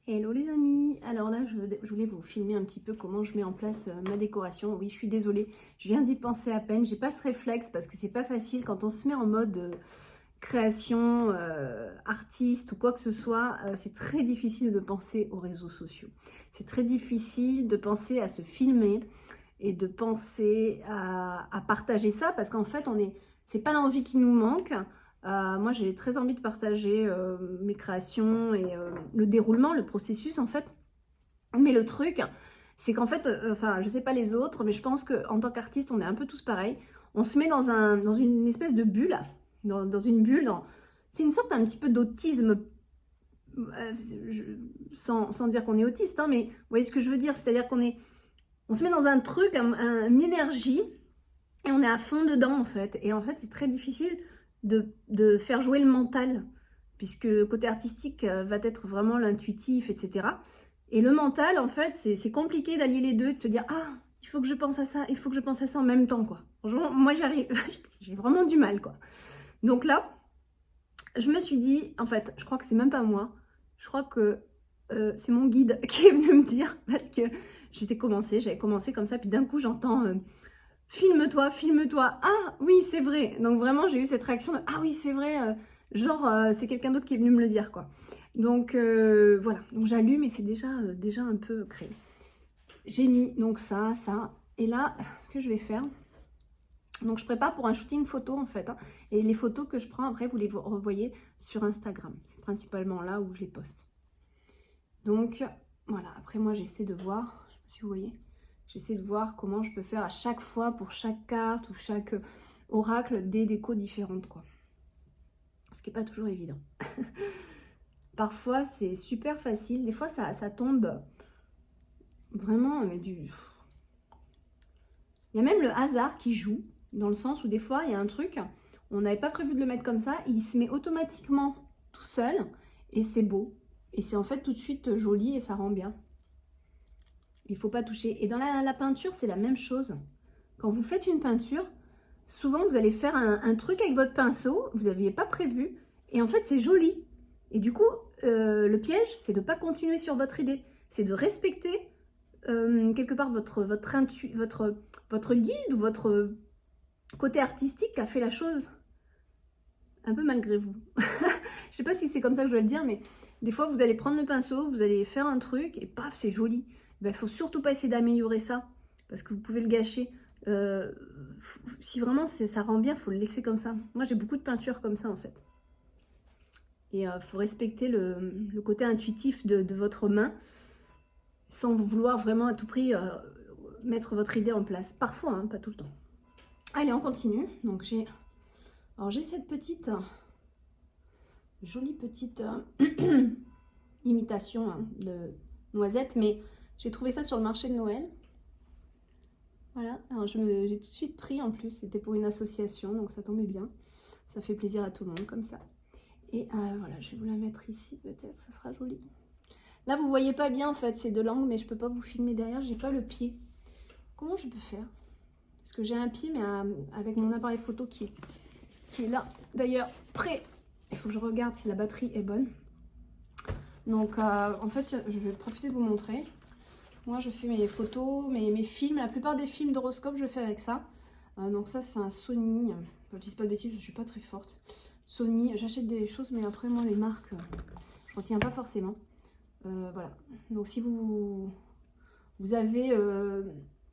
Hello les amis, alors là je voulais vous filmer un petit peu comment je mets en place ma décoration. Oui, je suis désolée, je viens d'y penser à peine, j'ai pas ce réflexe parce que c'est pas facile quand on se met en mode création, artiste ou quoi que ce soit, c'est très difficile de penser aux réseaux sociaux. C'est très difficile de penser à se filmer et de penser à partager ça parce qu'en fait c'est pas l'envie qui nous manque. Moi, j'ai très envie de partager mes créations et le déroulement, le processus en fait. Mais le truc, c'est qu'en fait, enfin, je sais pas les autres, mais je pense qu'en tant qu'artiste, on est un peu tous pareils. On se met dans une espèce de bulle, dans une bulle. C'est une sorte un petit peu d'autisme, sans dire qu'on est autiste, hein, mais vous voyez ce que je veux dire? C'est-à-dire on se met dans un truc, une énergie, et on est à fond dedans en fait. Et en fait, c'est très difficile de faire jouer le mental, puisque le côté artistique va être vraiment l'intuitif, etc. Et le mental, en fait, c'est compliqué d'allier les deux, de se dire « Ah, il faut que je pense à ça, il faut que je pense à ça en même temps, quoi. » Franchement, moi, j'y arrive, j'ai vraiment du mal, quoi. Donc là, je me suis dit, en fait, je crois que c'est même pas moi, je crois que c'est mon guide qui est venu me dire, parce que j'avais commencé comme ça, puis d'un coup, j'entends filme-toi, filme-toi. Ah oui, c'est vrai. Donc vraiment, j'ai eu cette réaction de ah oui, c'est vrai. C'est quelqu'un d'autre qui est venu me le dire, quoi. Donc voilà. Donc j'allume et c'est déjà un peu créé. J'ai mis donc ça. Et là, ce que je vais faire. Donc je prépare pour un shooting photo en fait. Hein, et les photos que je prends après, vous les revoyez sur Instagram. C'est principalement là où je les poste. Donc voilà. Après moi, j'essaie de voir. Je sais pas si vous voyez. J'essaie de voir comment je peux faire à chaque fois pour chaque carte ou chaque oracle des décos différentes, quoi. Ce qui n'est pas toujours évident. Parfois, c'est super facile. Des fois, ça tombe vraiment Il y a même le hasard qui joue, dans le sens où des fois, il y a un truc, on n'avait pas prévu de le mettre comme ça, il se met automatiquement tout seul, et c'est beau. Et c'est en fait tout de suite joli et ça rend bien. Il ne faut pas toucher. Et dans la peinture, c'est la même chose. Quand vous faites une peinture, souvent vous allez faire un truc avec votre pinceau, vous n'aviez pas prévu, et en fait c'est joli. Et du coup, le piège, c'est de ne pas continuer sur votre idée. C'est de respecter quelque part votre guide ou votre côté artistique qui a fait la chose un peu malgré vous. Je ne sais pas si c'est comme ça que je dois le dire, mais des fois vous allez prendre le pinceau, vous allez faire un truc, et paf, c'est joli. Il ne faut surtout pas essayer d'améliorer ça, parce que vous pouvez le gâcher. Si vraiment ça rend bien, il faut le laisser comme ça. Moi, j'ai beaucoup de peintures comme ça, en fait. Et il faut respecter le côté intuitif de votre main, sans vouloir vraiment à tout prix mettre votre idée en place. Parfois, hein, pas tout le temps. Allez, on continue. Donc, j'ai cette petite, jolie petite imitation hein, de noisette, mais j'ai trouvé ça sur le marché de Noël. Voilà, alors j'ai tout de suite pris en plus, c'était pour une association, donc ça tombait bien. Ça fait plaisir à tout le monde comme ça. Et voilà, je vais vous la mettre ici, peut-être, ça sera joli. Là, vous voyez pas bien en fait, c'est de l'angle, mais je peux pas vous filmer derrière, j'ai pas le pied. Comment je peux faire? Parce que j'ai un pied, mais avec mon appareil photo qui est là. D'ailleurs, prêt. Il faut que je regarde si la batterie est bonne. Donc, en fait, je vais profiter de vous montrer. Moi, je fais mes photos, mes films. La plupart des films d'horoscope, je fais avec ça. Donc ça, c'est un Sony. Enfin, je dis pas de bêtises, je suis pas très forte. Sony, j'achète des choses, mais après, moi, les marques, je retiens pas forcément. Voilà. Donc, si vous avez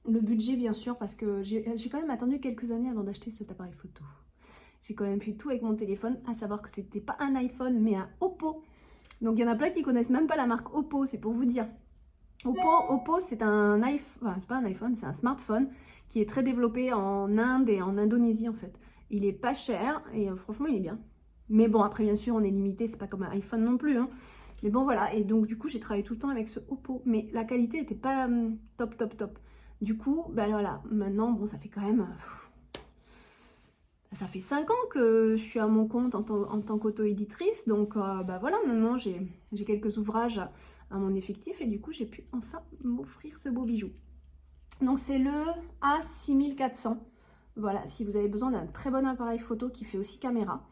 le budget, bien sûr, parce que j'ai quand même attendu quelques années avant d'acheter cet appareil photo. J'ai quand même fait tout avec mon téléphone, à savoir que c'était pas un iPhone, mais un Oppo. Donc, il y en a plein qui connaissent même pas la marque Oppo, c'est pour vous dire. Oppo, c'est un iPhone, enfin, c'est pas un iPhone, c'est un smartphone qui est très développé en Inde et en Indonésie en fait. Il est pas cher et franchement il est bien. Mais bon, après bien sûr on est limité, c'est pas comme un iPhone non plus. Hein. Mais bon voilà, et donc du coup j'ai travaillé tout le temps avec ce Oppo. Mais la qualité était pas top. Du coup, bah voilà, maintenant bon ça fait quand même... ça fait 5 ans que je suis à mon compte en tant qu'auto-éditrice, donc bah voilà, maintenant j'ai quelques ouvrages à mon effectif et du coup j'ai pu enfin m'offrir ce beau bijou. Donc c'est le A6400, voilà, si vous avez besoin d'un très bon appareil photo qui fait aussi caméra,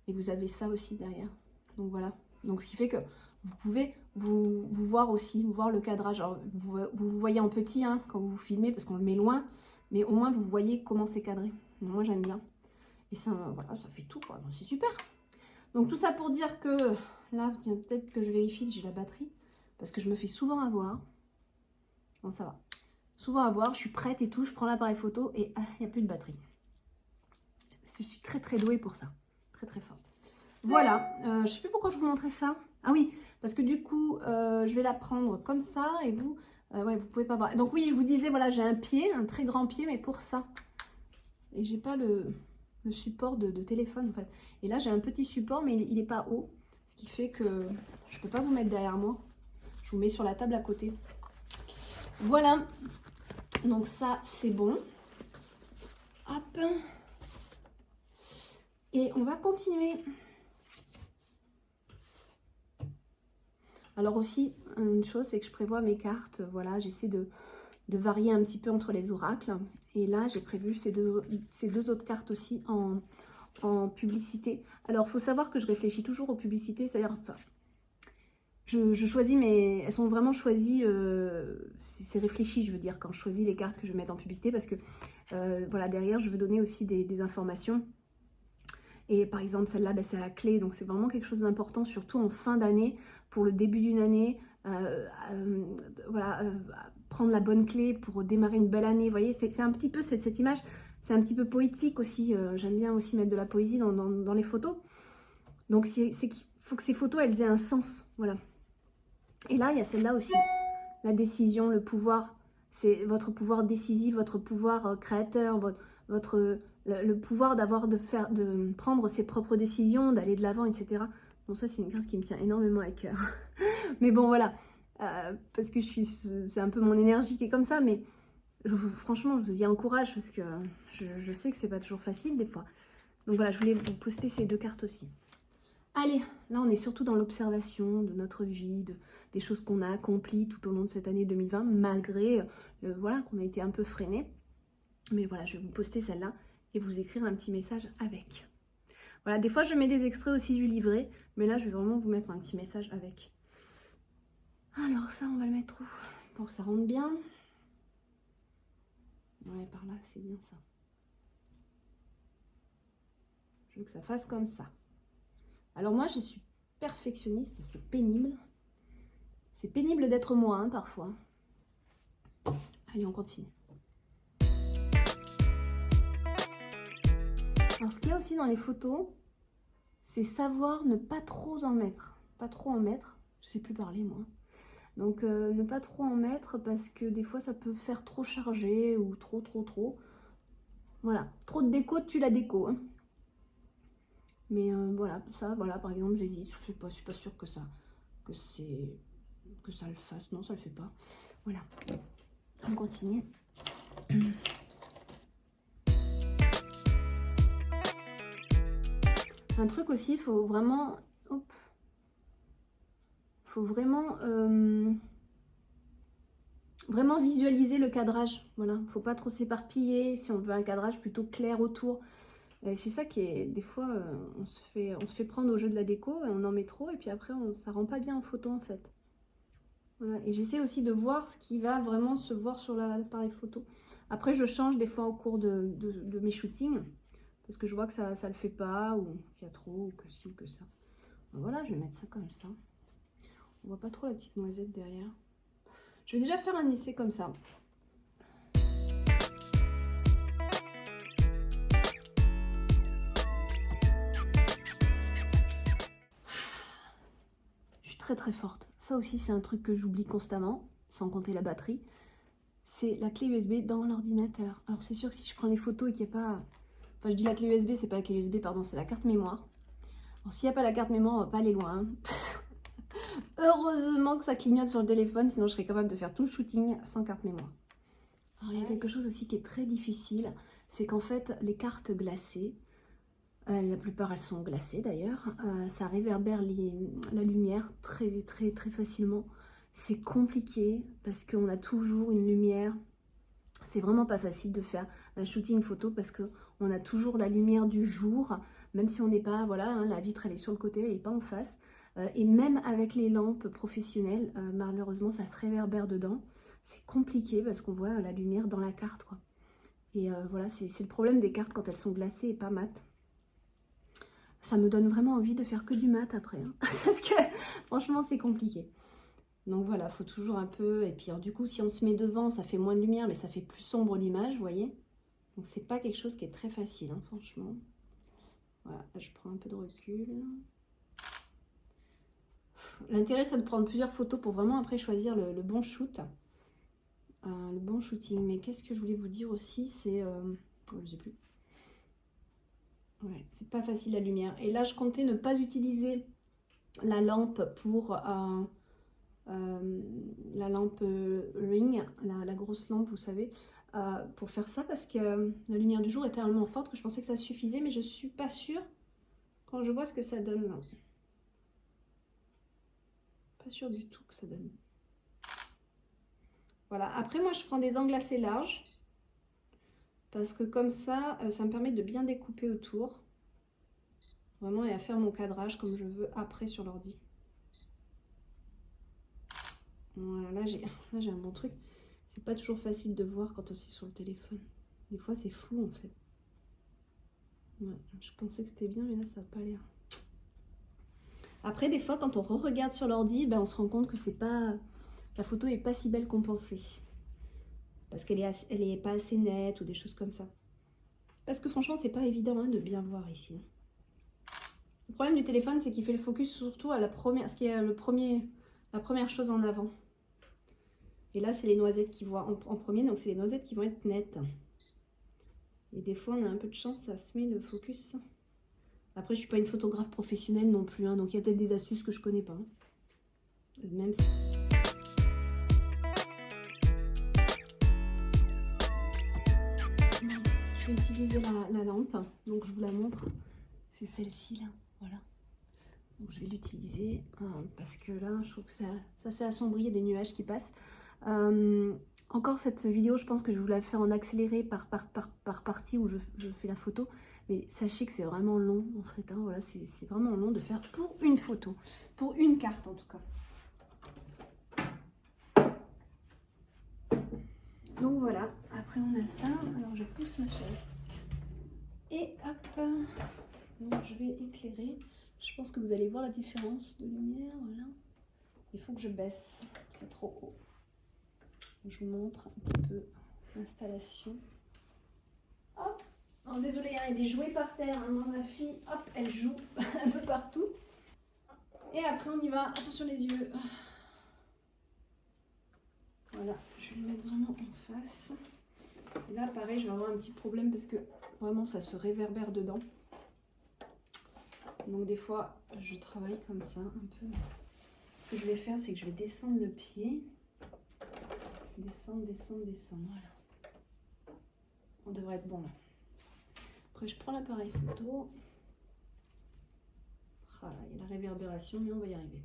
et vous avez ça aussi derrière, donc voilà. Donc ce qui fait que vous pouvez vous voir aussi, vous voir le cadrage. Alors, vous voyez en petit hein, quand vous filmez parce qu'on le met loin, mais au moins vous voyez comment c'est cadré. Moi j'aime bien. Et ça, voilà, ça fait tout quoi, c'est super. Donc tout ça pour dire que, là, peut-être que je vérifie que j'ai la batterie, parce que je me fais souvent avoir. Bon, ça va. Souvent avoir, je suis prête et tout, je prends l'appareil photo et il n'y a plus de batterie. Je suis très très douée pour ça, très très forte. Voilà, je sais plus pourquoi je vous montrais ça. Ah oui, parce que du coup, je vais la prendre comme ça et vous, ouais, vous pouvez pas voir. Donc oui, je vous disais, voilà, j'ai un pied, un très grand pied, mais pour ça. Et j'ai pas le support de téléphone en fait. Et là, j'ai un petit support, mais il n'est pas haut, ce qui fait que je peux pas vous mettre derrière moi. Je vous mets sur la table à côté. Voilà, donc ça, c'est bon. Hop. Et on va continuer. Alors aussi, une chose, c'est que je prévois mes cartes. Voilà, j'essaie de varier un petit peu entre les oracles. Et là, j'ai prévu ces deux autres cartes aussi en publicité. Alors, il faut savoir que je réfléchis toujours aux publicités. C'est-à-dire, enfin, je choisis, mais elles sont vraiment choisies, c'est réfléchi, je veux dire, quand je choisis les cartes que je vais mettre en publicité. Parce que, voilà, derrière, je veux donner aussi des informations. Et par exemple, celle-là, ben, c'est la clé. Donc, c'est vraiment quelque chose d'important, surtout en fin d'année, pour le début d'une année. Voilà, prendre la bonne clé pour démarrer une belle année. Vous voyez, c'est un petit peu cette image, c'est un petit peu poétique aussi. J'aime bien aussi mettre de la poésie dans les photos. Donc, c'est qu'il faut que ces photos, elles aient un sens. Voilà. Et là, il y a celle-là aussi. La décision, le pouvoir. C'est votre pouvoir décisif, votre pouvoir créateur, le pouvoir de prendre ses propres décisions, d'aller de l'avant, etc. Bon, ça, c'est une carte qui me tient énormément à cœur. Mais bon, voilà. Parce que c'est un peu mon énergie qui est comme ça, mais franchement, je vous y encourage parce que je sais que c'est pas toujours facile des fois. Donc voilà, je voulais vous poster ces deux cartes aussi. Allez, là on est surtout dans l'observation de notre vie, des choses qu'on a accomplies tout au long de cette année 2020, malgré voilà, qu'on a été un peu freiné. Mais voilà, je vais vous poster celle-là et vous écrire un petit message avec. Voilà, des fois je mets des extraits aussi du livret, mais là je vais vraiment vous mettre un petit message avec. Alors ça, on va le mettre où? Pour que ça rentre bien. Ouais, par là, c'est bien ça. Je veux que ça fasse comme ça. Alors moi, je suis perfectionniste, c'est pénible. C'est pénible d'être moi, hein, parfois. Allez, on continue. Alors, ce qu'il y a aussi dans les photos, c'est savoir ne pas trop en mettre. Pas trop en mettre. Je sais plus parler, moi. Donc, ne pas trop en mettre parce que des fois, ça peut faire trop chargé ou trop. Voilà. Trop de déco tue la déco, hein. Mais voilà, ça, voilà, par exemple, j'hésite. Je suis pas sûre que ça le fasse. Non, ça le fait pas. Voilà. On continue. Un truc aussi, il faut vraiment... Hop. Faut vraiment... vraiment visualiser le cadrage. Voilà. Faut pas trop s'éparpiller. Si on veut un cadrage plutôt clair autour. C'est ça qui est... Des fois, on se fait prendre au jeu de la déco et on en met trop. Et puis après, ça rend pas bien en photo, en fait. Voilà. Et j'essaie aussi de voir ce qui va vraiment se voir sur l'appareil photo. Après, je change des fois au cours de mes shootings. Parce que je vois que ça le fait pas, ou qu'il y a trop, ou que ci, ou que ça. Donc voilà, je vais mettre ça comme ça. On voit pas trop la petite noisette derrière. Je vais déjà faire un essai comme ça. Je suis très très forte. Ça aussi, c'est un truc que j'oublie constamment, sans compter la batterie. C'est la clé USB dans l'ordinateur. Alors c'est sûr que si je prends les photos et qu'il n'y a pas... Enfin, je dis la clé USB, c'est pas la clé USB, pardon, c'est la carte mémoire. Alors s'il n'y a pas la carte mémoire, on va pas aller loin. Hein. Heureusement que ça clignote sur le téléphone, sinon je serais capable de faire tout le shooting sans carte mémoire. Alors il y a quelque chose aussi qui est très difficile, c'est qu'en fait les cartes glacées, la plupart elles sont glacées d'ailleurs, ça réverbère la lumière très facilement. C'est compliqué parce qu'on a toujours une lumière. C'est vraiment pas facile de faire un shooting photo parce qu'on a toujours la lumière du jour, même si on n'est pas, voilà, hein, la vitre elle est sur le côté, elle n'est pas en face. Et même avec les lampes professionnelles, malheureusement, ça se réverbère dedans. C'est compliqué parce qu'on voit la lumière dans la carte, quoi. Et voilà, c'est le problème des cartes quand elles sont glacées et pas mates. Ça me donne vraiment envie de faire que du mat après, hein. Parce que franchement, c'est compliqué. Donc voilà, il faut toujours un peu... Et puis alors, du coup, si on se met devant, ça fait moins de lumière, mais ça fait plus sombre l'image, vous voyez. Donc c'est pas quelque chose qui est très facile, hein, franchement. Voilà, je prends un peu de recul. L'intérêt, c'est de prendre plusieurs photos pour vraiment après choisir le bon shoot. Le bon shooting. Mais qu'est-ce que je voulais vous dire aussi, c'est... je sais plus. Ouais, c'est pas facile la lumière. Et là, je comptais ne pas utiliser la lampe pour... la lampe ring, la grosse lampe, vous savez, pour faire ça, parce que la lumière du jour est tellement forte que je pensais que ça suffisait, mais je suis pas sûre quand je vois ce que ça donne là. Pas sûre du tout que ça donne. Voilà, après moi je prends des angles assez larges, parce que comme ça, ça me permet de bien découper autour, vraiment, et à faire mon cadrage comme je veux après sur l'ordi. Voilà, là j'ai un bon truc. C'est pas toujours facile de voir quand aussi sur le téléphone. Des fois c'est flou en fait. Ouais, je pensais que c'était bien, mais là ça n'a pas l'air. Après, des fois, quand on re-regarde sur l'ordi, ben, on se rend compte que c'est pas... la photo est pas si belle qu'on pensait. Parce qu'elle est pas assez nette ou des choses comme ça. Parce que franchement, c'est pas évident, hein, de bien voir ici. Le problème du téléphone, c'est qu'il fait le focus surtout à la première, ce qui est la première chose en avant. Et là, c'est les noisettes qui voient en premier, donc c'est les noisettes qui vont être nettes. Et des fois, on a un peu de chance, ça se met le focus. Après, je suis pas une photographe professionnelle non plus, hein, donc il y a peut-être des astuces que je connais pas. Même si... Je vais utiliser la lampe, donc je vous la montre. C'est celle-ci là, voilà. Donc je vais l'utiliser parce que là, je trouve que ça s'est assombri, il y a des nuages qui passent. Encore cette vidéo, je pense que je vous la fais en accéléré par partie où je fais la photo. Mais sachez que c'est vraiment long en fait, hein, voilà, c'est vraiment long de faire pour une photo, pour une carte en tout cas. Donc voilà, après on a ça, alors je pousse ma chaise. Et hop, donc je vais éclairer. Je pense que vous allez voir la différence de lumière, voilà. Il faut que je baisse, c'est trop haut. Je vous montre un petit peu l'installation. Hop, oh, désolé, hein, il y a des jouets par terre, hein. Moi, ma fille, hop, elle joue un peu partout. Et après on y va, attention les yeux. Voilà, je vais le mettre vraiment en face. Et là pareil, je vais avoir un petit problème parce que vraiment ça se réverbère dedans. Donc des fois je travaille comme ça un peu. Ce que je vais faire, c'est que je vais descendre le pied. Descendre, descendre, descendre, voilà. On devrait être bon là. Après je prends l'appareil photo. Ah, il y a la réverbération, mais on va y arriver.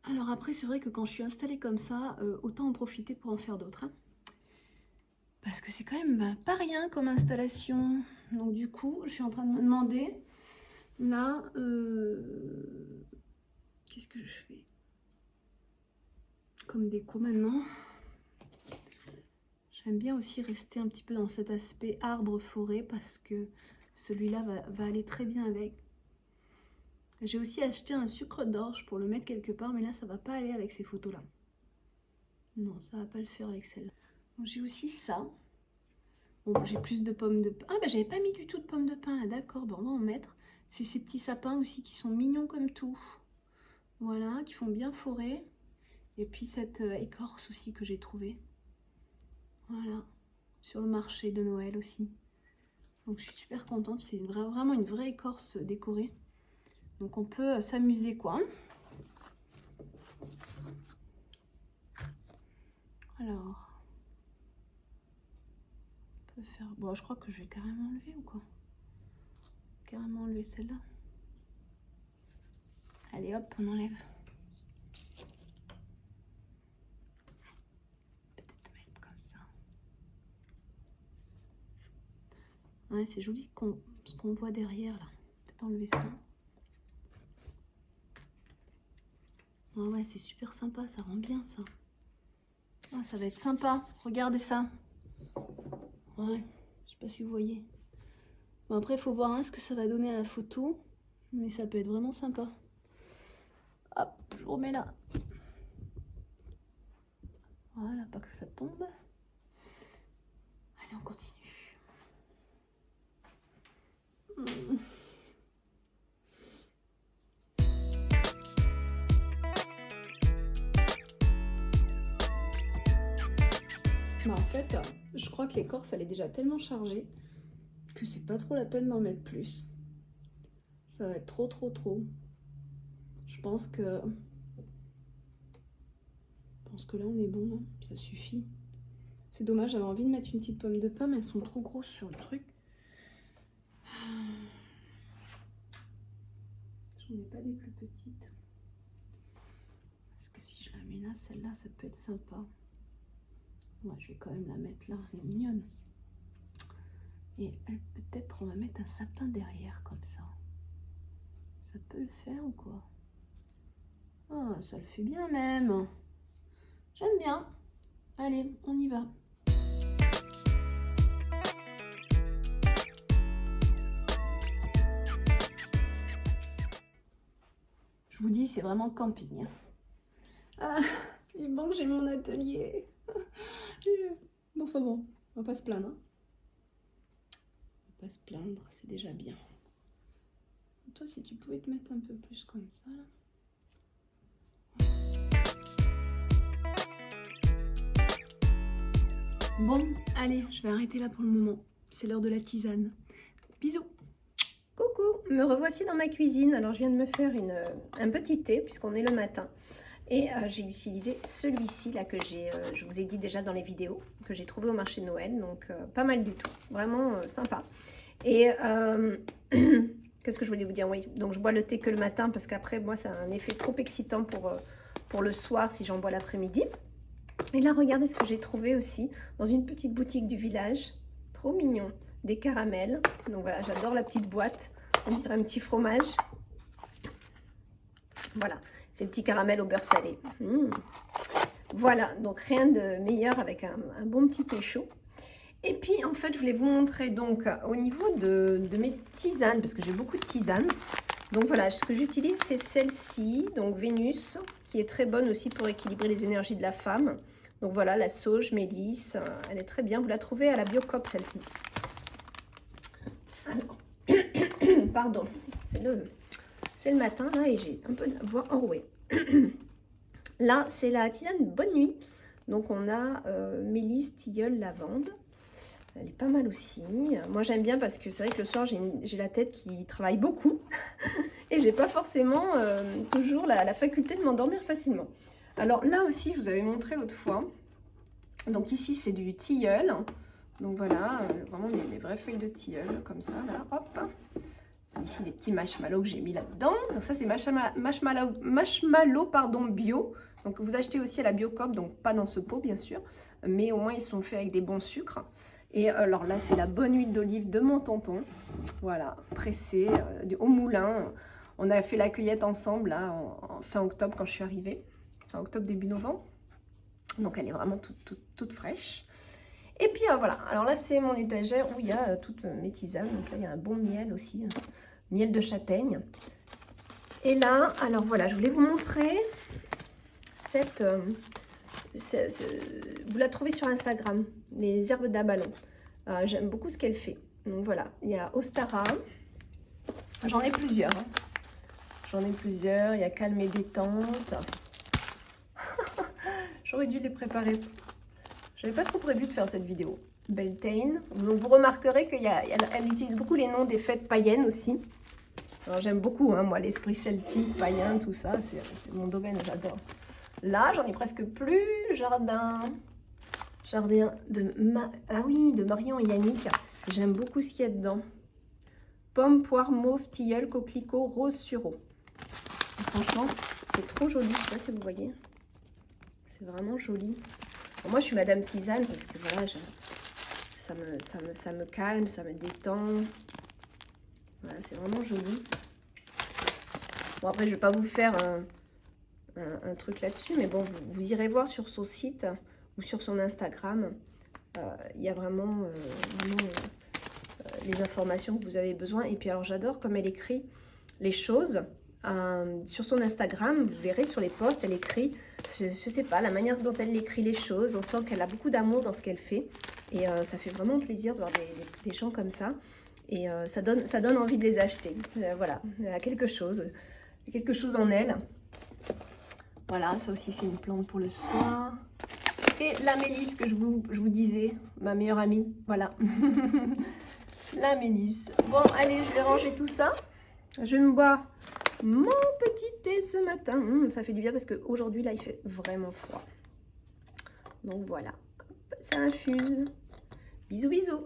Alors après, c'est vrai que quand je suis installée comme ça, autant en profiter pour en faire d'autres, hein. Parce que c'est quand même pas rien comme installation. Donc du coup, je suis en train de me demander, là, qu'est-ce que je fais comme déco maintenant? J'aime bien aussi rester un petit peu dans cet aspect arbre-forêt parce que celui-là va aller très bien avec. J'ai aussi acheté un sucre d'orge pour le mettre quelque part, mais là, ça va pas aller avec ces photos-là. Non, ça va pas le faire avec celle-là. J'ai aussi ça. Bon, j'ai plus de pommes de pin. Ah, bah j'avais pas mis du tout de pommes de pin là, d'accord. Bon, on va en mettre. C'est ces petits sapins aussi qui sont mignons comme tout. Voilà, qui font bien forêt. Et puis cette écorce aussi que j'ai trouvée. Voilà, sur le marché de Noël aussi. Donc je suis super contente. C'est vraiment une vraie écorce décorée. Donc on peut s'amuser quoi. Alors, on peut faire... Bon, je crois que je vais carrément enlever ou quoi? Carrément enlever celle-là. Allez hop, on enlève. Peut-être mettre comme ça. Ouais, c'est joli ce qu'on voit derrière là. Peut-être enlever ça. Ah ouais, c'est super sympa, ça rend bien ça. Ah, ça va être sympa, regardez ça. Ouais, je sais pas si vous voyez. Bon, après, il faut voir hein, ce que ça va donner à la photo. Mais ça peut être vraiment sympa. Hop, je vous remets là. Voilà, pas que ça tombe. Allez, on continue. Bah en fait, je crois que l'écorce, elle est déjà tellement chargée que c'est pas trop la peine d'en mettre plus. Ça va être trop. Je pense que là, on est bon, hein. Ça suffit. C'est dommage, j'avais envie de mettre une petite pomme de pin, mais elles sont trop grosses sur le truc. J'en ai pas des plus petites. Parce que si je la mets là, celle-là, ça peut être sympa. Ouais, je vais quand même la mettre là, elle est mignonne. Et peut-être on va mettre un sapin derrière comme ça. Ça peut le faire ou quoi? Ah, ça le fait bien même. J'aime bien. Allez, on y va. Je vous dis, c'est vraiment camping. Ah, il manque, j'ai mon atelier. Bon, enfin bon, on va pas se plaindre. Hein. On va pas se plaindre, c'est déjà bien. Et toi, si tu pouvais te mettre un peu plus comme ça, là. Bon, allez, je vais arrêter là pour le moment. C'est l'heure de la tisane. Bisous. Coucou, me revoici dans ma cuisine. Alors je viens de me faire un petit thé puisqu'on est le matin. Et j'ai utilisé celui-ci là que je vous ai dit déjà dans les vidéos, que j'ai trouvé au marché de Noël. Donc pas mal du tout, vraiment sympa. Et qu'est-ce que je voulais vous dire? Oui, donc je bois le thé que le matin parce qu'après moi ça a un effet trop excitant pour le soir si j'en bois l'après-midi. Et là regardez ce que j'ai trouvé aussi dans une petite boutique du village. Trop mignon. Des caramels. Donc voilà, j'adore la petite boîte. On dirait un petit fromage. Voilà, c'est le petit caramel au beurre salé. Voilà, donc rien de meilleur avec un bon petit thé chaud. Et puis en fait, je voulais vous montrer donc au niveau de mes tisanes, parce que j'ai beaucoup de tisanes. Donc voilà, ce que j'utilise, c'est celle-ci, donc Vénus, qui est très bonne aussi pour équilibrer les énergies de la femme. Donc voilà, la sauge, mélisse, elle est très bien. Vous la trouvez à la Biocop, celle-ci. Alors, pardon, c'est le matin là et j'ai un peu la voix enrouée. Là, c'est la tisane Bonne Nuit. Donc on a mélisse, tilleul, lavande. Elle est pas mal aussi. Moi j'aime bien parce que c'est vrai que le soir j'ai la tête qui travaille beaucoup et j'ai pas forcément toujours la faculté de m'endormir facilement. Alors là aussi, je vous avais montré l'autre fois. Donc ici c'est du tilleul. Donc voilà, vraiment les vraies feuilles de tilleul comme ça, là, hop. Ici les petits marshmallows que j'ai mis là-dedans. Donc ça c'est marshmallow pardon, bio. Donc vous achetez aussi à la Biocop, donc pas dans ce pot bien sûr, mais au moins ils sont faits avec des bons sucres. Et alors là c'est la bonne huile d'olive de mon tonton, voilà, pressée au moulin. On a fait la cueillette ensemble là en fin octobre quand je suis arrivée, fin octobre début novembre. Donc elle est vraiment toute fraîche. Et puis voilà, alors là c'est mon étagère où il y a toutes mes tisanes. Donc là il y a un bon miel aussi, miel de châtaigne. Et là, alors voilà, je voulais vous montrer cette... vous la trouvez sur Instagram, les herbes d'Abalon. J'aime beaucoup ce qu'elle fait. Donc voilà, il y a Ostara. J'en ai plusieurs. Hein. J'en ai plusieurs. Il y a Calme et Détente. J'aurais dû les préparer. J'avais pas trop prévu de faire cette vidéo. Beltane. Donc vous remarquerez qu'elle utilise beaucoup les noms des fêtes païennes aussi. Alors j'aime beaucoup, hein, moi, l'esprit celtique, païen, tout ça. C'est mon domaine, j'adore. Là, j'en ai presque plus. Jardin de Marion et Yannick. J'aime beaucoup ce qu'il y a dedans. Pomme, poire, mauve, tilleul, coquelicot, rose, sureau. Franchement, c'est trop joli. Je sais pas si vous voyez. C'est vraiment joli. Bon, moi, je suis Madame Tisane parce que voilà, ça me calme, ça me détend. Voilà, c'est vraiment joli. Bon, après, je ne vais pas vous faire un truc là-dessus, mais bon, vous irez voir sur son site ou sur son Instagram. Il y a vraiment, les informations que vous avez besoin. Et puis, alors, j'adore comme elle écrit les choses. Sur son Instagram, vous verrez sur les posts, elle écrit, je sais pas, la manière dont elle écrit les choses. On sent qu'elle a beaucoup d'amour dans ce qu'elle fait. Et ça fait vraiment plaisir de voir des gens comme ça. Et ça donne envie de les acheter. Voilà, elle a quelque chose en elle. Voilà, ça aussi c'est une plante pour le soir. Et la mélisse que je vous disais, ma meilleure amie, voilà. La mélisse. Bon, allez, je vais ranger tout ça. Je vais me boire mon petit thé ce matin. Ça fait du bien parce qu'aujourd'hui, là, il fait vraiment froid. Donc voilà, ça infuse. Bisous, bisous.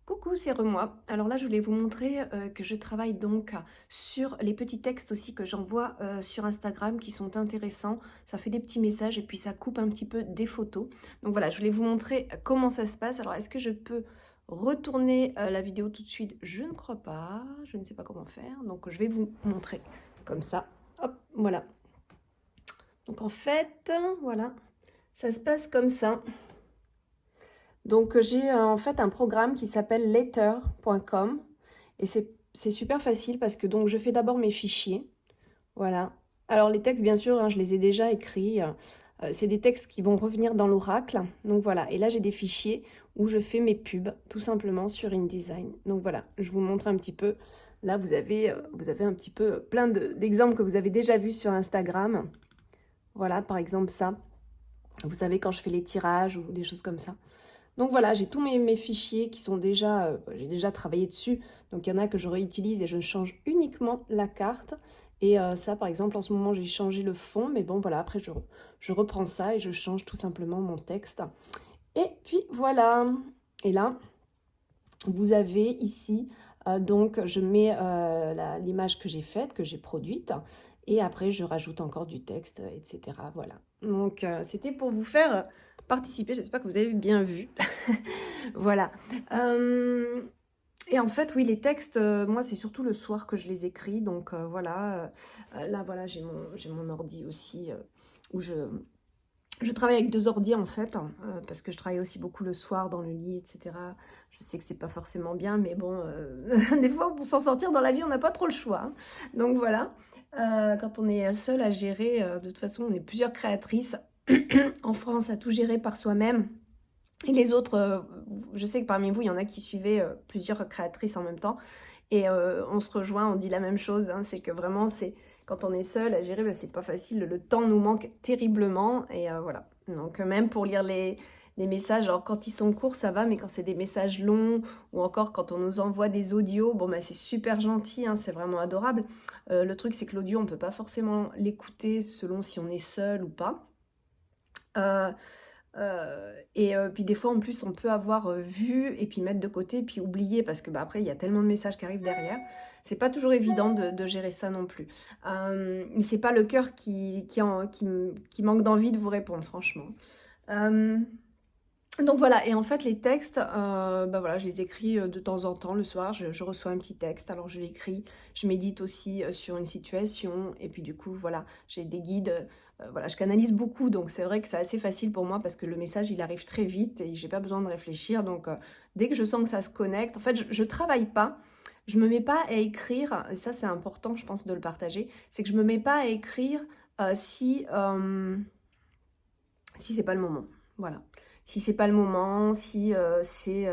Coucou, c'est Remois. Alors là, je voulais vous montrer que je travaille donc sur les petits textes aussi que j'envoie sur Instagram qui sont intéressants. Ça fait des petits messages et puis ça coupe un petit peu des photos. Donc voilà, je voulais vous montrer comment ça se passe. Alors, est-ce que je peux retourner la vidéo tout de suite? Je ne crois pas. Je ne sais pas comment faire. Donc, je vais vous montrer comme ça. Hop, voilà. Donc, en fait, voilà, ça se passe comme ça. Donc, j'ai en fait un programme qui s'appelle letter.com et c'est super facile parce que donc je fais d'abord mes fichiers. Voilà. Alors, les textes, bien sûr, hein, je les ai déjà écrits. C'est des textes qui vont revenir dans l'oracle. Donc, voilà. Et là, j'ai des fichiers où je fais mes pubs, tout simplement, sur InDesign. Donc, voilà. Je vous montre un petit peu. Là, vous avez un petit peu plein d'exemples que vous avez déjà vus sur Instagram. Voilà, par exemple, ça. Vous savez, quand je fais les tirages ou des choses comme ça. Donc voilà, j'ai tous mes fichiers qui sont déjà, j'ai déjà travaillé dessus. Donc il y en a que je réutilise et je change uniquement la carte. Et ça, par exemple, en ce moment, j'ai changé le fond. Mais bon, voilà, après, je reprends ça et je change tout simplement mon texte. Et puis voilà. Et là, vous avez ici, donc je mets l'image que j'ai faite, que j'ai produite. Et après, je rajoute encore du texte, etc. Voilà. Donc, c'était pour vous faire participer. J'espère que vous avez bien vu. Voilà. Et en fait, oui, les textes, moi, c'est surtout le soir que je les écris. Donc, voilà. Là, voilà, j'ai mon ordi aussi où je travaille avec 2 ordi en fait, parce que je travaille aussi beaucoup le soir dans le lit, etc. Je sais que c'est pas forcément bien, mais bon, des fois, pour s'en sortir dans la vie, on n'a pas trop le choix. Hein. Donc voilà. Quand on est seul à gérer, de toute façon, on est plusieurs créatrices en France à tout gérer par soi-même. Et les autres, je sais que parmi vous, il y en a qui suivaient plusieurs créatrices en même temps. Et on se rejoint, on dit la même chose. Hein, c'est que vraiment, quand on est seul à gérer, c'est pas facile. Le temps nous manque terriblement. Et voilà. Donc même pour lire les messages, alors quand ils sont courts, ça va. Mais quand c'est des messages longs ou encore quand on nous envoie des audios, bon, c'est super gentil. Hein, c'est vraiment adorable. Le truc, c'est que l'audio, on peut pas forcément l'écouter selon si on est seul ou pas. Puis des fois en plus on peut avoir vu et puis mettre de côté et puis oublier parce que après il y a tellement de messages qui arrivent derrière, c'est pas toujours évident de gérer ça non plus, mais c'est pas le cœur qui manque d'envie de vous répondre franchement. Donc voilà, et en fait les textes, voilà, je les écris de temps en temps le soir, je reçois un petit texte, alors je l'écris, je médite aussi sur une situation, et puis du coup voilà, j'ai des guides, voilà, je canalise beaucoup, donc c'est vrai que c'est assez facile pour moi parce que le message il arrive très vite et j'ai pas besoin de réfléchir, donc dès que je sens que ça se connecte, en fait je travaille pas, je me mets pas à écrire, et ça c'est important je pense de le partager, c'est que je me mets pas à écrire si c'est pas le moment, voilà. Si c'est pas le moment, si s'il n'y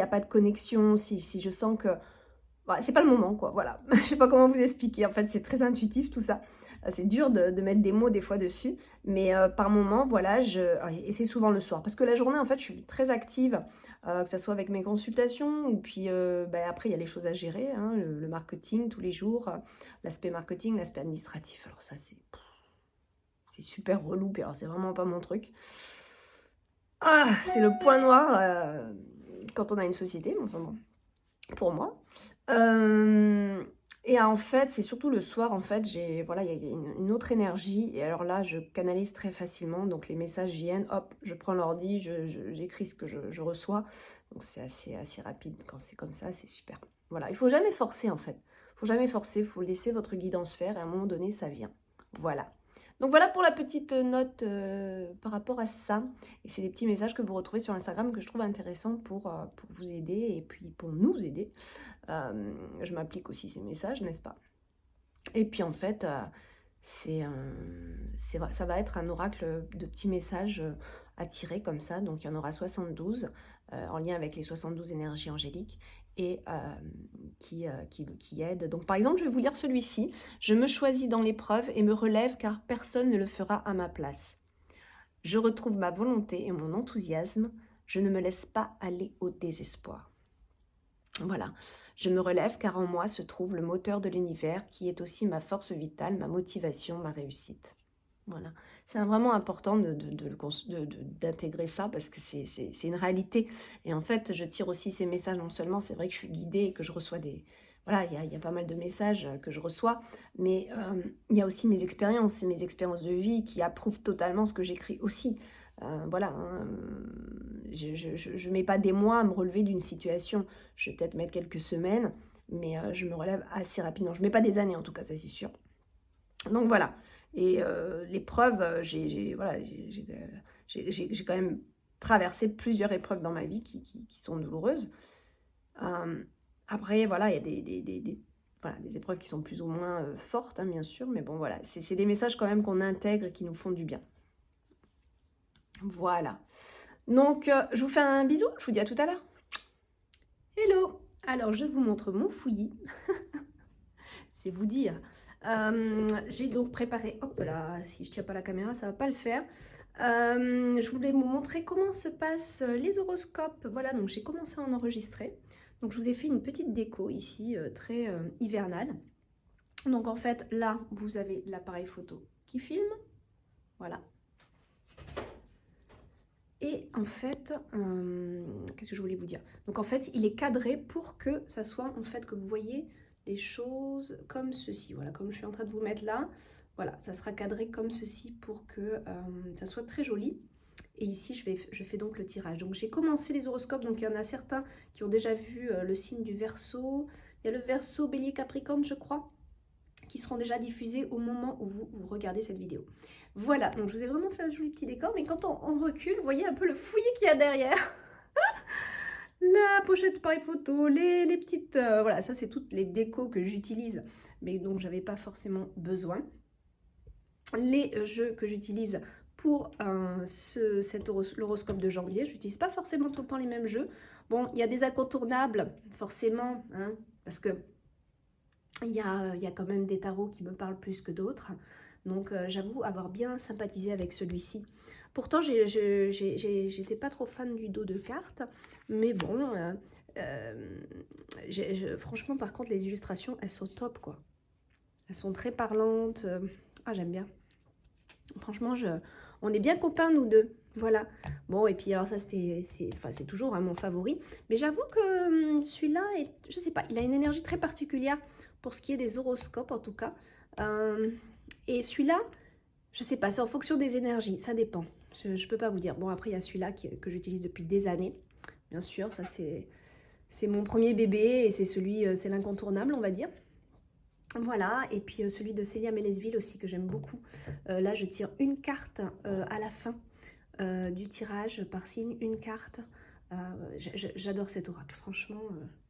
a pas de connexion, si je sens que c'est pas le moment, quoi, voilà. Je sais pas comment vous expliquer, en fait, c'est très intuitif tout ça. C'est dur de mettre des mots des fois dessus, mais par moment, voilà, et c'est souvent le soir. Parce que la journée, en fait, je suis très active, que ce soit avec mes consultations, ou puis après, il y a les choses à gérer, hein, le marketing tous les jours, l'aspect marketing, l'aspect administratif, alors ça, c'est super relou, puis alors c'est vraiment pas mon truc. Ah, c'est le point noir quand on a une société, enfin bon, pour moi. Et en fait, c'est surtout le soir, en fait, voilà, il y a une autre énergie. Et alors là, je canalise très facilement. Donc les messages viennent, hop, je prends l'ordi, j'écris ce que je reçois. Donc c'est assez rapide quand c'est comme ça, c'est super. Voilà, il faut jamais forcer en fait. Il faut jamais forcer, il faut laisser votre guidance faire et à un moment donné, ça vient. Voilà. Donc voilà pour la petite note par rapport à ça. Et c'est des petits messages que vous retrouvez sur Instagram que je trouve intéressants pour vous aider et puis pour nous aider. Je m'applique aussi ces messages, n'est-ce pas? Et puis en fait, ça va être un oracle de petits messages à tirer comme ça. Donc il y en aura 72 en lien avec les 72 énergies angéliques et qui aident. Donc par exemple, je vais vous lire celui-ci. Je me choisis dans l'épreuve et me relève car personne ne le fera à ma place. Je retrouve ma volonté et mon enthousiasme. Je ne me laisse pas aller au désespoir. Voilà, je me relève car en moi se trouve le moteur de l'univers qui est aussi ma force vitale, ma motivation, ma réussite. Voilà, c'est vraiment important d'intégrer ça parce que c'est une réalité. Et en fait, je tire aussi ces messages, non seulement c'est vrai que je suis guidée et que je reçois des... Voilà, il y a pas mal de messages que je reçois, mais il y a aussi mes expériences de vie qui approuvent totalement ce que j'écris aussi. Voilà, hein, je mets pas des mois à me relever d'une situation. Je vais peut-être mettre quelques semaines, mais je me relève assez rapidement. Je mets pas des années en tout cas, ça c'est sûr. Donc voilà. Et l'épreuve, j'ai quand même traversé plusieurs épreuves dans ma vie qui sont douloureuses. Après, voilà, il y a des épreuves qui sont plus ou moins fortes, hein, bien sûr. Mais bon, voilà, c'est des messages quand même qu'on intègre et qui nous font du bien. Voilà. Donc, je vous fais un bisou. Je vous dis à tout à l'heure. Hello! Alors, je vous montre mon fouillis. C'est vous dire. J'ai donc préparé... Hop là, si je ne tiens pas la caméra, ça ne va pas le faire. Je voulais vous montrer comment se passent les horoscopes. Voilà, donc j'ai commencé à en enregistrer. Donc, je vous ai fait une petite déco ici, très hivernale. Donc, en fait, là, vous avez l'appareil photo qui filme. Voilà. Et en fait, qu'est-ce que je voulais vous dire? Donc en fait, il est cadré pour que ça soit, en fait, que vous voyez les choses comme ceci. Voilà, comme je suis en train de vous mettre là. Voilà, ça sera cadré comme ceci pour que ça soit très joli. Et ici, je fais donc le tirage. Donc j'ai commencé les horoscopes, donc il y en a certains qui ont déjà vu le signe du Verseau. Il y a le Verseau, Bélier, Capricorne, je crois, qui seront déjà diffusés au moment où vous regardez cette vidéo. Voilà, donc je vous ai vraiment fait un joli petit décor, mais quand on recule, vous voyez un peu le fouillis qu'il y a derrière. La pochette pareil photo, les petites... voilà, ça c'est toutes les décos que j'utilise, mais dont j'avais pas forcément besoin. Les jeux que j'utilise pour l'horoscope de janvier, je n'utilise pas forcément tout le temps les mêmes jeux. Bon, il y a des incontournables, forcément, hein, parce que il y a quand même des tarots qui me parlent plus que d'autres. Donc j'avoue avoir bien sympathisé avec celui-ci. Pourtant, j'étais pas trop fan du dos de cartes. Mais bon, franchement, par contre, les illustrations, elles sont top, quoi. Elles sont très parlantes. Ah, j'aime bien. Franchement, on est bien copains, nous deux. Voilà. Bon, et puis alors ça, c'est toujours hein, mon favori. Mais j'avoue que celui-là, je sais pas, il a une énergie très particulière pour ce qui est des horoscopes, en tout cas. Et celui-là, je sais pas, c'est en fonction des énergies, ça dépend. Je peux pas vous dire. Bon, après, il y a celui-là que j'utilise depuis des années. Bien sûr, ça, c'est mon premier bébé et c'est l'incontournable, on va dire. Voilà, et puis celui de Célia Mélesville aussi que j'aime beaucoup. Là, je tire une carte à la fin du tirage, par signe, une carte. J'adore cet oracle, franchement,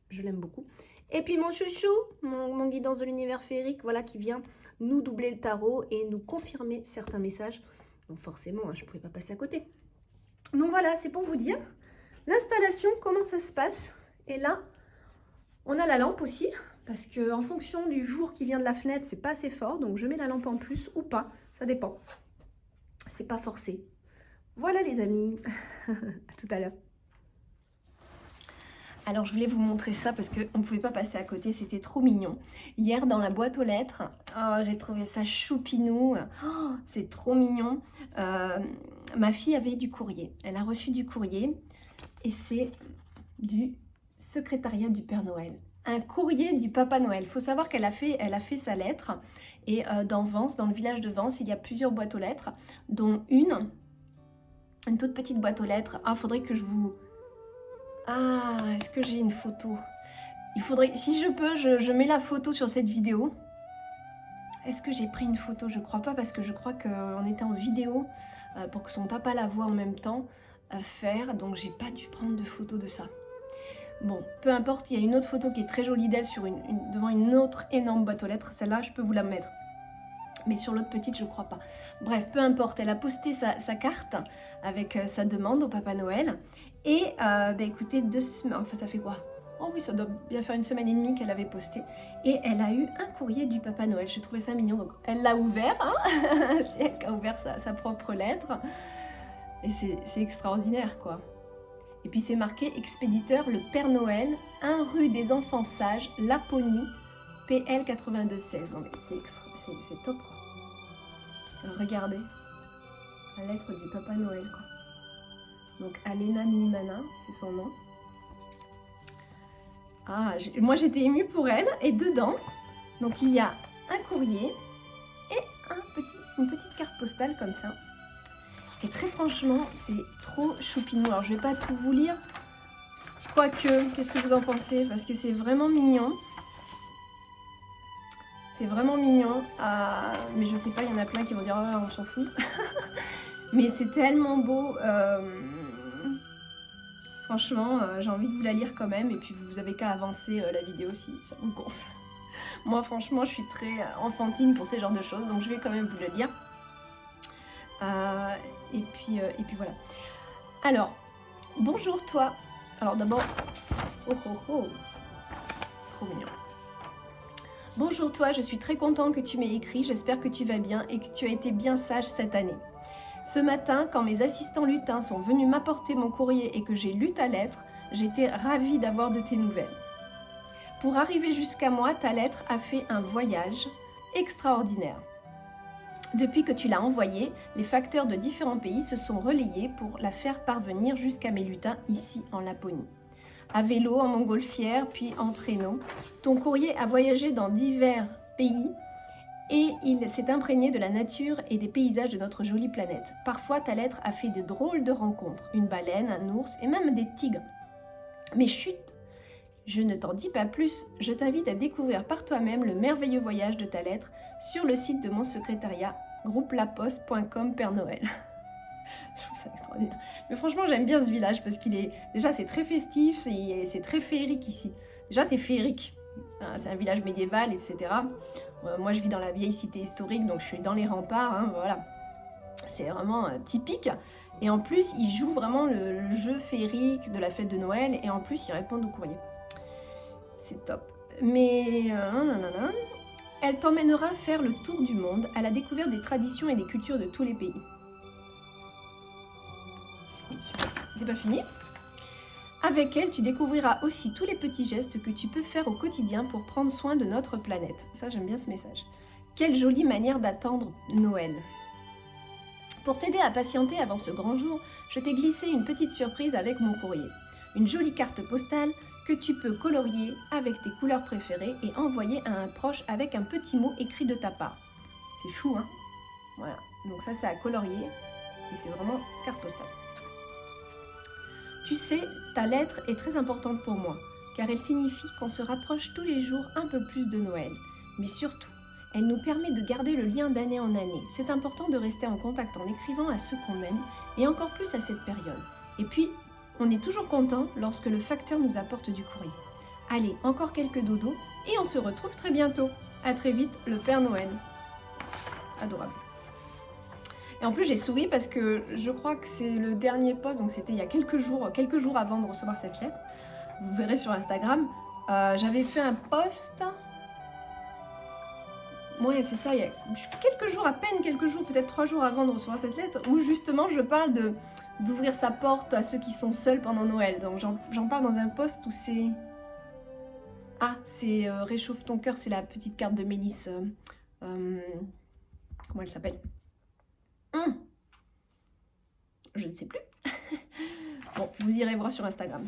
je l'aime beaucoup. Et puis mon chouchou, mon guidance de l'univers féerique, voilà, qui vient nous doubler le tarot et nous confirmer certains messages. Donc forcément, hein, je ne pouvais pas passer à côté. Donc voilà, c'est pour vous dire l'installation, comment ça se passe. Et là, on a la lampe aussi. Parce qu'en fonction du jour qui vient de la fenêtre, c'est pas assez fort. Donc je mets la lampe en plus ou pas. Ça dépend. C'est pas forcé. Voilà les amis. À tout à l'heure. Alors je voulais vous montrer ça parce qu'on ne pouvait pas passer à côté, c'était trop mignon. Hier dans la boîte aux lettres, j'ai trouvé ça choupinou, c'est trop mignon. Ma fille avait du courrier, elle a reçu du courrier et c'est du secrétariat du Père Noël. un courrier du Papa Noël. Il faut savoir qu'elle a fait sa lettre. Et dans Vence, dans le village de Vence, il y a plusieurs boîtes aux lettres, dont une toute petite boîte aux lettres. Ah, faudrait que je vous... Ah, est-ce que j'ai une photo? Il faudrait... Si je peux, je mets la photo sur cette vidéo. Est-ce que j'ai pris une photo? Je crois pas, parce que je crois qu'on était en vidéo pour que son papa la voie en même temps faire. Donc, j'ai pas dû prendre de photo de ça. Bon, peu importe, il y a une autre photo qui est très jolie d'elle devant une autre énorme boîte aux lettres. Celle-là, je peux vous la mettre. Mais sur l'autre petite, je crois pas. Bref, peu importe, elle a posté sa carte avec sa demande au Papa Noël. Et, écoutez, 2 semaines, enfin ça fait quoi? Oh oui, ça doit bien faire 1 semaine et demie qu'elle avait posté. Et elle a eu un courrier du Papa Noël. Je trouvais ça mignon, donc elle l'a ouvert. Hein. C'est elle qui a ouvert sa propre lettre. Et c'est extraordinaire, quoi. Et puis c'est marqué « Expéditeur le Père Noël, 1 rue des Enfants Sages, Laponie, PL 8216 ». Non mais c'est top, quoi. Alors, regardez, la lettre du Papa Noël, quoi. Donc Alena Mimana, c'est son nom. Ah, moi j'étais émue pour elle. Et dedans, donc il y a un courrier et une petite carte postale comme ça. Et très franchement, c'est trop choupinou. Alors, je vais pas tout vous lire. Quoique, qu'est-ce que vous en pensez? Parce que c'est vraiment mignon. C'est vraiment mignon. Mais je sais pas, il y en a plein qui vont dire « Oh, on s'en fout ». Mais c'est tellement beau. Franchement, j'ai envie de vous la lire quand même. Et puis, vous avez qu'à avancer la vidéo si ça vous gonfle. Moi, franchement, je suis très enfantine pour ces genres de choses. Donc, je vais quand même vous le lire. Et puis voilà. Alors, bonjour toi. Alors d'abord, trop mignon. Bonjour toi, je suis très content que tu m'aies écrit. J'espère que tu vas bien et que tu as été bien sage cette année. Ce matin, quand mes assistants lutins sont venus m'apporter mon courrier et que j'ai lu ta lettre, j'étais ravie d'avoir de tes nouvelles. Pour arriver jusqu'à moi, ta lettre a fait un voyage extraordinaire. Depuis que tu l'as envoyée, les facteurs de différents pays se sont relayés pour la faire parvenir jusqu'à mes lutins ici en Laponie. À vélo, en montgolfière, puis en traîneau, ton courrier a voyagé dans divers pays et il s'est imprégné de la nature et des paysages de notre jolie planète. Parfois, ta lettre a fait de drôles de rencontres, une baleine, un ours et même des tigres. Mais chut, je ne t'en dis pas plus, je t'invite à découvrir par toi-même le merveilleux voyage de ta lettre sur le site de mon secrétariat, groupelaposte.com Père Noël. Je trouve ça extraordinaire. Mais franchement, j'aime bien ce village parce qu'il est... Déjà, c'est très festif et c'est très féerique ici. Déjà, c'est féerique. C'est un village médiéval, etc. Moi, je vis dans la vieille cité historique, donc je suis dans les remparts, hein, voilà. C'est vraiment typique. Et en plus, ils jouent vraiment le jeu féerique de la fête de Noël et en plus, ils répondent au courrier. C'est top. Mais elle t'emmènera faire le tour du monde à la découverte des traditions et des cultures de tous les pays. C'est pas fini. Avec elle, tu découvriras aussi tous les petits gestes que tu peux faire au quotidien pour prendre soin de notre planète. Ça, j'aime bien ce message. Quelle jolie manière d'attendre Noël. Pour t'aider à patienter avant ce grand jour, je t'ai glissé une petite surprise avec mon courrier. Une jolie carte postale que tu peux colorier avec tes couleurs préférées et envoyer à un proche avec un petit mot écrit de ta part. C'est chou, hein? Voilà, donc ça c'est à colorier et c'est vraiment carte postale. Tu sais, ta lettre est très importante pour moi, car elle signifie qu'on se rapproche tous les jours un peu plus de Noël. Mais surtout, elle nous permet de garder le lien d'année en année. C'est important de rester en contact en écrivant à ceux qu'on aime, et encore plus à cette période. Et puis, on est toujours content lorsque le facteur nous apporte du courrier. Allez, encore quelques dodos, et on se retrouve très bientôt. À très vite, le Père Noël. Adorable. Et en plus, j'ai souri parce que je crois que c'est le dernier post, donc c'était il y a quelques jours avant de recevoir cette lettre. Vous verrez sur Instagram, j'avais fait un post... Ouais, c'est ça, il y a quelques jours, peut-être 3 jours avant de recevoir cette lettre, où justement je parle d'ouvrir sa porte à ceux qui sont seuls pendant Noël. Donc j'en parle dans un post où c'est... Ah, c'est Réchauffe ton cœur, c'est la petite carte de Mélisse. Comment elle s'appelle? Je ne sais plus. Bon, vous irez voir sur Instagram.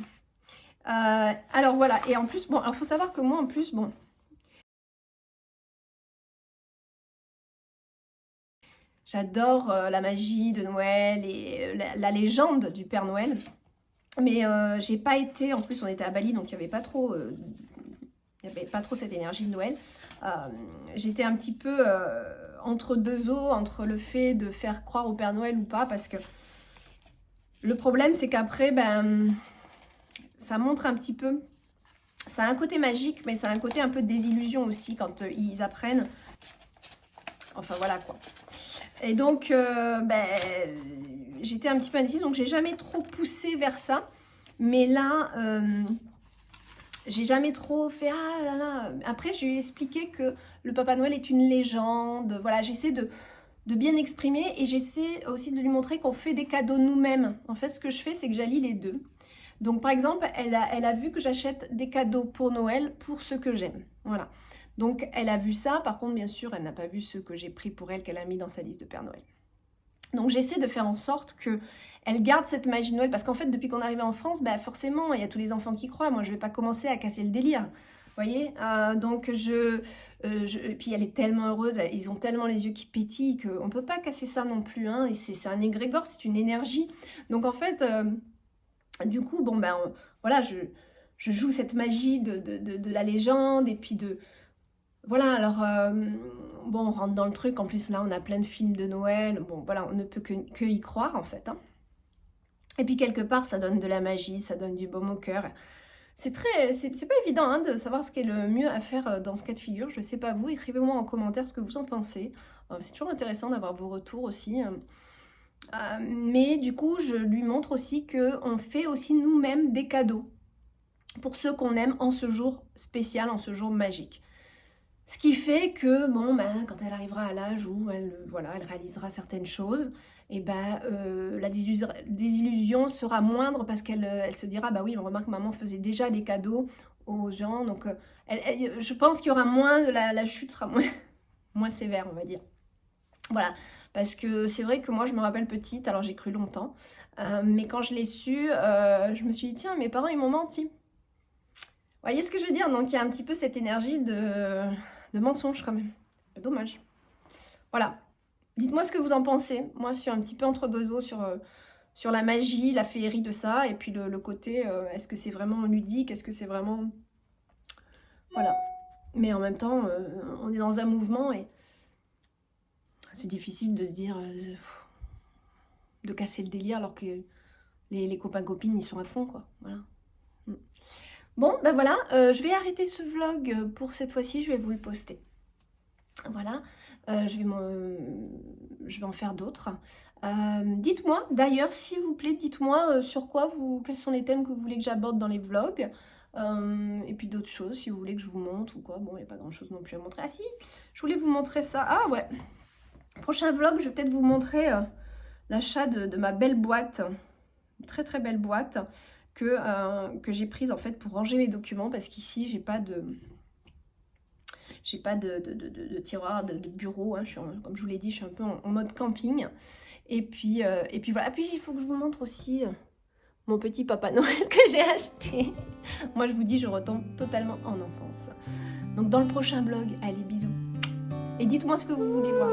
Alors voilà, et en plus, bon, alors faut savoir que moi en plus, bon, j'adore la magie de Noël et la légende du Père Noël, mais j'ai pas été, en plus on était à Bali donc il n'y avait pas trop cette énergie de Noël. J'étais un petit peu entre deux eaux, entre le fait de faire croire au Père Noël ou pas, parce que le problème c'est qu'après, ben, ça montre un petit peu, ça a un côté magique, mais ça a un côté un peu désillusion aussi quand ils apprennent. Enfin voilà quoi. Et donc, ben, j'étais un petit peu indécise, donc j'ai jamais trop poussé vers ça. Mais là, j'ai jamais trop fait ah là là. Après, je lui ai expliqué que le Papa Noël est une légende. Voilà, j'essaie de bien exprimer et j'essaie aussi de lui montrer qu'on fait des cadeaux nous-mêmes. En fait, ce que je fais, c'est que j'allie les deux. Donc, par exemple, elle a vu que j'achète des cadeaux pour Noël pour ceux que j'aime. Voilà. Donc, elle a vu ça. Par contre, bien sûr, elle n'a pas vu ceux que j'ai pris pour elle, qu'elle a mis dans sa liste de Père Noël. Donc, j'essaie de faire en sorte qu'elle garde cette magie de Noël. Parce qu'en fait, depuis qu'on est arrivé en France, bah, forcément, il y a tous les enfants qui croient. Moi, je ne vais pas commencer à casser le délire. Vous voyez, donc et puis elle est tellement heureuse, ils ont tellement les yeux qui pétillent qu'on ne peut pas casser ça non plus. Hein, et c'est un égrégore, c'est une énergie. Donc, en fait... du coup, bon ben voilà, je joue cette magie de la légende et puis de... Voilà, alors, bon, on rentre dans le truc, en plus là on a plein de films de Noël, bon voilà, on ne peut que y croire en fait. Hein. Et puis quelque part ça donne de la magie, ça donne du baume au cœur. C'est pas évident hein, de savoir ce qui est le mieux à faire dans ce cas de figure, je sais pas vous, écrivez-moi en commentaire ce que vous en pensez. C'est toujours intéressant d'avoir vos retours aussi. Mais du coup, je lui montre aussi qu'on fait aussi nous-mêmes des cadeaux pour ceux qu'on aime en ce jour spécial, en ce jour magique. Ce qui fait que, bon, ben, quand elle arrivera à l'âge où elle réalisera certaines choses, et ben, la désillusion sera moindre parce qu'elle se dira, bah oui, on remarque que maman faisait déjà des cadeaux aux gens, donc je pense qu'il y aura moins, la chute sera moins sévère, on va dire. Voilà, parce que c'est vrai que moi je me rappelle petite, alors j'ai cru longtemps, mais quand je l'ai su, je me suis dit tiens mes parents ils m'ont menti. Vous voyez ce que je veux dire? Donc il y a un petit peu cette énergie de mensonge quand même, c'est dommage. Voilà, dites-moi ce que vous en pensez, moi je suis un petit peu entre deux eaux sur la magie, la féerie de ça, et puis le côté, est-ce que c'est vraiment ludique, est-ce que c'est vraiment... Voilà, mais en même temps on est dans un mouvement et... C'est difficile de se dire, de casser le délire alors que les copains-copines, ils sont à fond, quoi. Voilà. Bon, ben voilà, je vais arrêter ce vlog pour cette fois-ci, je vais vous le poster. Voilà, je vais en faire d'autres. Dites-moi, d'ailleurs, s'il vous plaît, dites-moi sur quoi quels sont les thèmes que vous voulez que j'aborde dans les vlogs. Et puis d'autres choses, si vous voulez que je vous montre ou quoi. Bon, il n'y a pas grand-chose non plus à montrer. Ah si, je voulais vous montrer ça. Ah ouais. Prochain vlog, je vais peut-être vous montrer l'achat de ma belle boîte, très très belle boîte que j'ai prise en fait pour ranger mes documents parce qu'ici j'ai pas de tiroir, de bureau, hein. Comme je vous l'ai dit, je suis un peu en mode camping et puis voilà, puis il faut que je vous montre aussi mon petit Papa Noël que j'ai acheté. Moi je vous dis, je retombe totalement en enfance. Donc dans le prochain vlog, allez bisous et dites-moi ce que vous voulez voir.